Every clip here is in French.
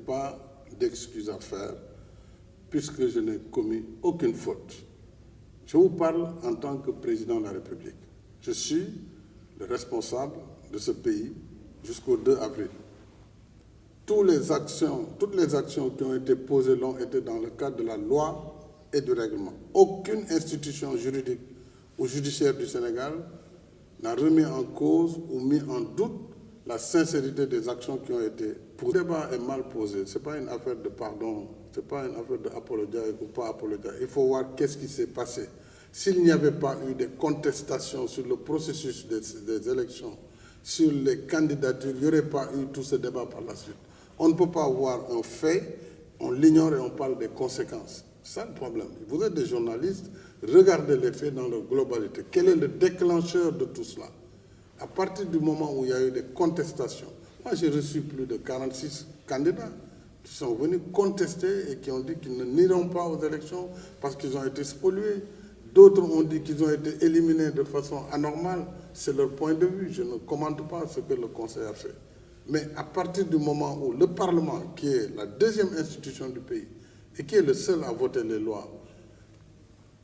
pas d'excuses à faire puisque je n'ai commis aucune faute. Je vous parle en tant que président de la République. Je suis le responsable de ce pays jusqu'au 2 avril. Toutes les actions qui ont été posées l'ont été dans le cadre de la loi et du règlement. Aucune institution juridique ou judiciaire du Sénégal n'a remis en cause ou mis en doute la sincérité des actions qui ont été posées. Le débat est mal posé. Ce n'est pas une affaire de pardon, ce n'est pas une affaire d'apologie ou pas apologie. Il faut voir qu'est-ce qui s'est passé. S'il n'y avait pas eu de contestation sur le processus des élections, sur les candidatures, il n'y aurait pas eu tout ce débat par la suite. On ne peut pas voir un fait, on l'ignore et on parle des conséquences. C'est ça le problème. Vous êtes des journalistes, regardez les faits dans leur globalité. Quel est le déclencheur de tout cela? À partir du moment où il y a eu des contestations, moi j'ai reçu plus de 46 candidats qui sont venus contester et qui ont dit qu'ils n'iront pas aux élections parce qu'ils ont été spoliés. D'autres ont dit qu'ils ont été éliminés de façon anormale. C'est leur point de vue. Je ne commente pas ce que le Conseil a fait. Mais à partir du moment où le Parlement, qui est la deuxième institution du pays et qui est le seul à voter les lois,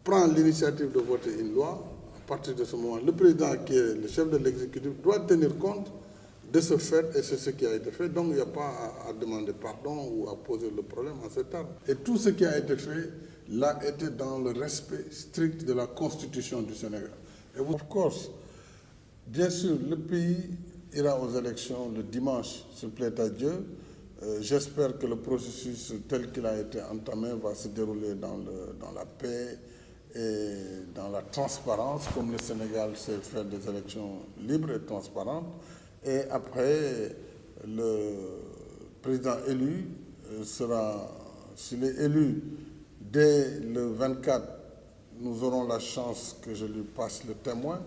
prend l'initiative de voter une loi, à partir de ce moment, le président, qui est le chef de l'exécutif, doit tenir compte de ce fait et c'est ce qui a été fait. Donc il n'y a pas à demander pardon ou à poser le problème en ces termes. Et tout ce qui a été fait là était dans le respect strict de la Constitution du Sénégal. Et of course, bien sûr, le pays ira aux élections le dimanche, s'il plaît à Dieu. J'espère que le processus tel qu'il a été entamé va se dérouler dans la paix et dans la transparence, comme le Sénégal sait faire des élections libres et transparentes. Et après, le président élu sera, s'il est élu dès le 24, nous aurons la chance que je lui passe le témoin.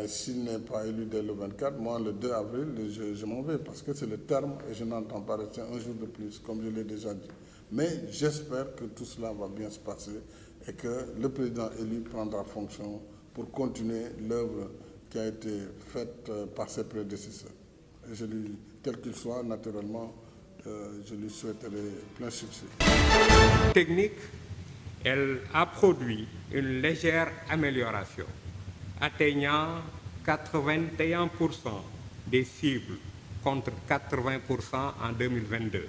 S'il n'est pas élu dès le 24, moi, le 2 avril, je m'en vais parce que c'est le terme et je n'entends pas rester un jour de plus, comme je l'ai déjà dit. Mais j'espère que tout cela va bien se passer et que le président élu prendra fonction pour continuer l'œuvre qui a été faite par ses prédécesseurs. Et je lui, quel qu'il soit, naturellement, je lui souhaiterai plein succès. Technique, elle a produit une légère amélioration, atteignant 81% des cibles contre 80% en 2022.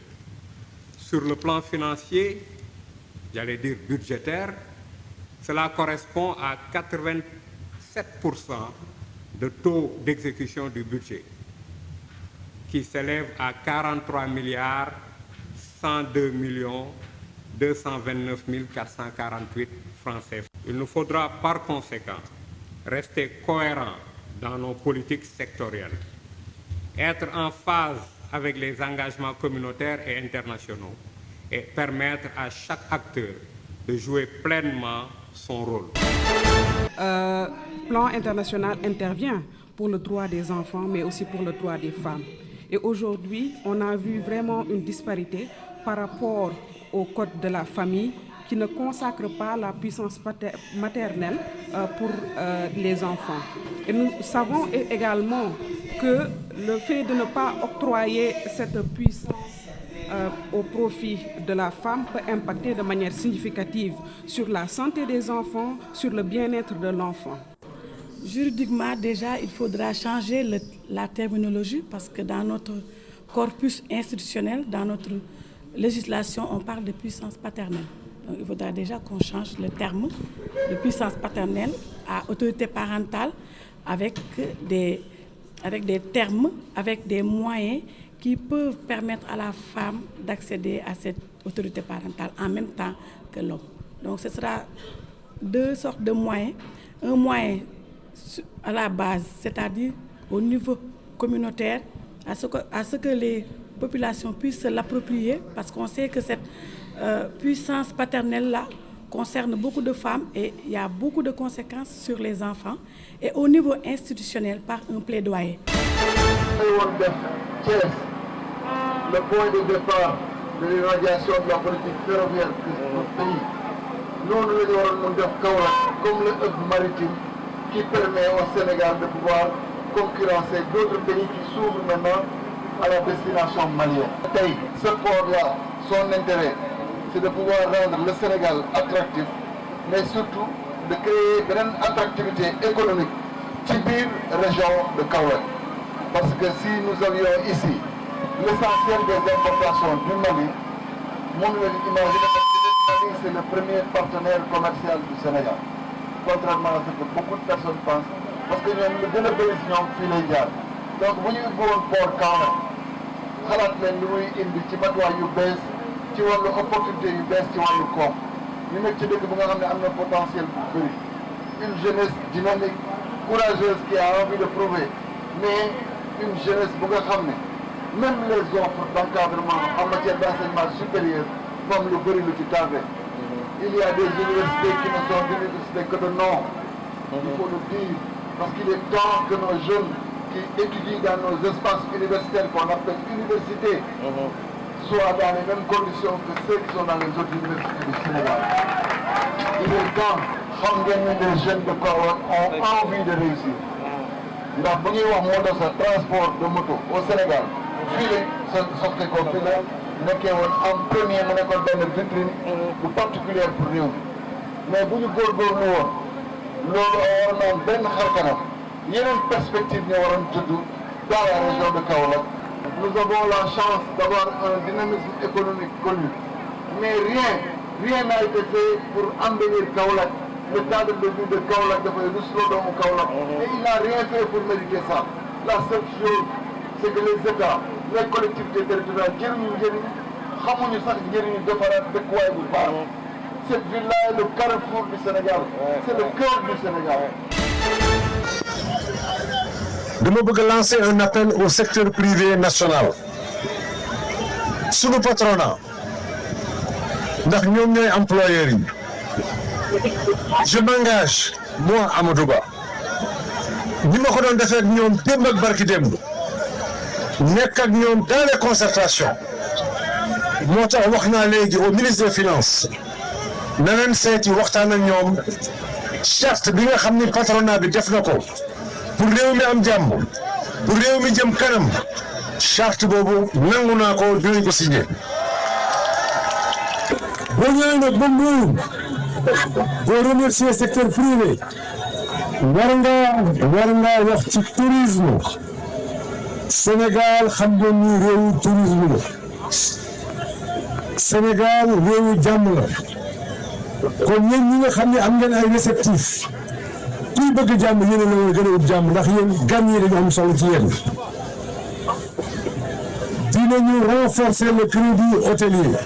Sur le plan financier, j'allais dire budgétaire, cela correspond à 87% de taux d'exécution du budget, qui s'élève à 43 milliards 102 millions 229 448 francs CFA. Il nous faudra par conséquent rester cohérents dans nos politiques sectorielles, être en phase avec les engagements communautaires et internationaux et permettre à chaque acteur de jouer pleinement son rôle. Le plan international intervient pour le droit des enfants, mais aussi pour le droit des femmes. Et aujourd'hui, on a vu vraiment une disparité par rapport au code de la famille qui ne consacre pas la puissance maternelle pour les enfants. Et nous savons également que le fait de ne pas octroyer cette puissance au profit de la femme peut impacter de manière significative sur la santé des enfants, sur le bien-être de l'enfant. Juridiquement, déjà, il faudra changer la terminologie parce que dans notre corpus institutionnel, dans notre législation, on parle de puissance paternelle. Donc, il faudra déjà qu'on change le terme de puissance paternelle à autorité parentale avec des termes, avec des moyens qui peuvent permettre à la femme d'accéder à cette autorité parentale en même temps que l'homme. Donc ce sera deux sortes de moyens. Un moyen à la base, c'est-à-dire au niveau communautaire, à ce que les populations puissent se l'approprier, parce qu'on sait que cette puissance paternelle-là concerne beaucoup de femmes et il y a beaucoup de conséquences sur les enfants. Et au niveau institutionnel, par un plaidoyer. Le point de départ de l'éradication de la politique ferroviaire de notre pays. Nous devons faire comme le hub maritime qui permet au Sénégal de pouvoir concurrencer d'autres pays qui s'ouvrent maintenant à la destination malienne. Ce port-là, son intérêt, c'est de pouvoir rendre le Sénégal attractif, mais surtout de créer une attractivité économique dans la région de Kaolack. Parce que si nous avions ici l'essentiel des importations du Mali, on peut imaginer que le Mali c'est le premier partenaire commercial du Sénégal. Contrairement à ce que beaucoup de personnes pensent, parce que nous avons une bénédiction filiale. Donc, si nous avons un port Kaolack, xalaat leen lu muy indi ci matuwaay yu bees ci wàllu opportunité yu bees ci wàllu koom ñu nekk ci dëkk bu nga xam ne am na potentiel bu bëri une jeunesse dynamique courageuse qui a envie de prouver mais une jeunesse bu nga xam ne même les offres d'encadrement en matière d'enseignement supérieur moom lu bëri lu ci tardé. Il y a des universités qui ne sont des universités que de nom. Il faut le dire parce qu'il est temps que nos jeunes qui étudient dans nos espaces universitaires qu'on appelle universités soient dans les mêmes conditions que ceux qui sont dans les autres universités du Sénégal. Il est temps que les jeunes de Kaolack ont envie de réussir. ndax bu ñuy wax moo tax sa transport de moto au Sénégal fii la soxte ko fii la nekkee woon en premier mu nekkoon benn vitrine bu particulière pour réew mi mais bu ñu góorgóorlu woon loolu war na am benn xarkanam yeneen perspective ñu waroon tudd dans la région de Kaolack. Nous avons la chance d'avoir un dynamisme économique connu mais rien n'a été fait pour embellir Kaolack. Le cadre de vie de Kaolack dafay rusloo doomu Kaolack et il n'a rien fait pour mériter ça. La seule chose c'est que les États les collectivités territoriales jëriñu xamuñu sax njëriñu defaraat dëkkuwaay bu baax. Cette ville-là est le carrefour du Sénégal. C'est le cœur du Sénégal. dama bëgg lancer un appel au secteur privé national. Sunu patronat ndax ñoom ñooy employeurs yi. Je m'engage, moi, Amadou Ba, ni ma ko doon defee ak ñoom démb ak barki démb nekk ak ñoom dans les concertations moo tax wax naa léegi au ministre des finances na leen seeti waxtaan ak ñoom charte bi nga xam ni patronat bi def na ko pour réew mi am jàmm pour réew mi jëm kanam charte boobu nangu naa ko dinañ ko signé. boo ñëwee nag ba Mbour boo remercier secteur privé war nga wax ci tourisme Sénégal xam nga ni réewu tourisme la Sénégal réewu jàmm la kon yéen ñi nga xam ne am ngeen ay réceptifs kuy bëgg jàmm yéen a la gën a ut jàmm ndax yéen gan yi dañu am solo ci yéen dinañu renforcer le crédit hôtelier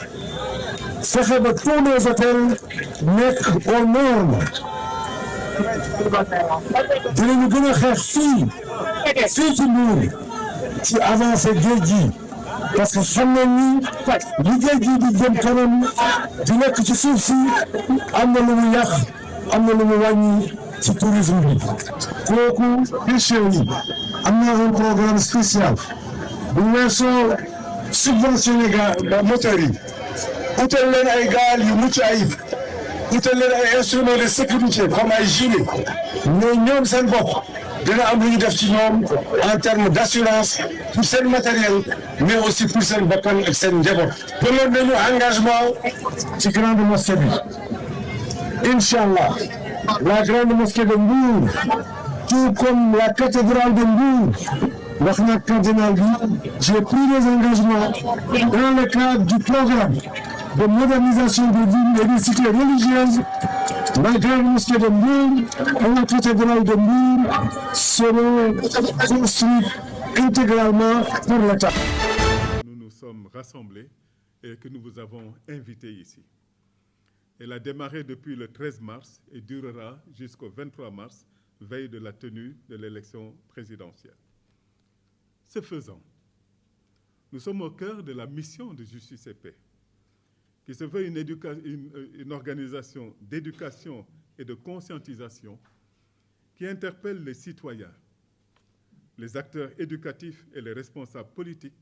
fexe ba tous nos hôtels nekk aux normes dinañu gën a xeex fii ci Mbour ci avancé géej gi parce que xam nañ ni li géej gi di jëm kanam di nekk ci suuf si am na lu mu yàq am na lu mu wàññi ci tourisme bi kooku pêcheurs yi am na un programme spécial bu weesoo subventionné moteurs yi utal leen ay gaal yu mucc ayib utal leen ay instruments de sécurité comme ay gilet mais ñoom seen bopp dina am lu ñu def ci ñoom en termes d'assurance pour seen matériel mais aussi pour seen bakkan ak seen njaboot. jëloon nañu engagement ci grande mosquée bi Inch'Allah la grande mosquée de Mbour tout comme la cathédrale de Mbour wax na cardinal bi j'ai pris des engagements dans le cadre du programme de modernisation des villes et des cités religieuses. La grande mosquée de Mbour et la cathédrale de Mbour seront construites intégralement pour l'État. Nous nous sommes rassemblés et que nous vous avons invités ici. Elle a démarré depuis le 13 mars et durera jusqu'au 23 mars, veille de la tenue de l'élection présidentielle. Ce faisant, nous sommes au cœur de la mission de Justice et Paix, qui se veut une organisation d'éducation et de conscientisation qui interpelle les citoyens, les acteurs éducatifs et les responsables politiques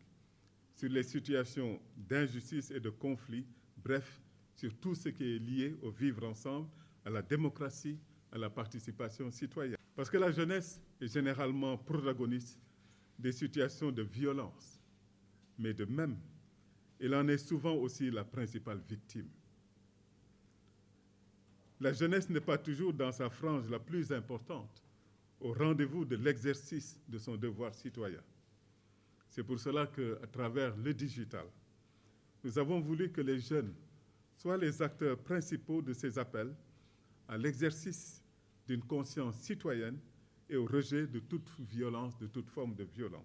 sur les situations d'injustice et de conflit, bref, sur tout ce qui est lié au vivre ensemble, à la démocratie, à la participation citoyenne. Parce que la jeunesse est généralement protagoniste des situations de violence, mais de même, il en est souvent aussi la principale victime. La jeunesse n'est pas toujours dans sa frange la plus importante, au rendez-vous de l'exercice de son devoir citoyen. C'est pour cela qu'à travers le digital, nous avons voulu que les jeunes soient les acteurs principaux de ces appels à l'exercice d'une conscience citoyenne et au rejet de toute violence, de toute forme de violence.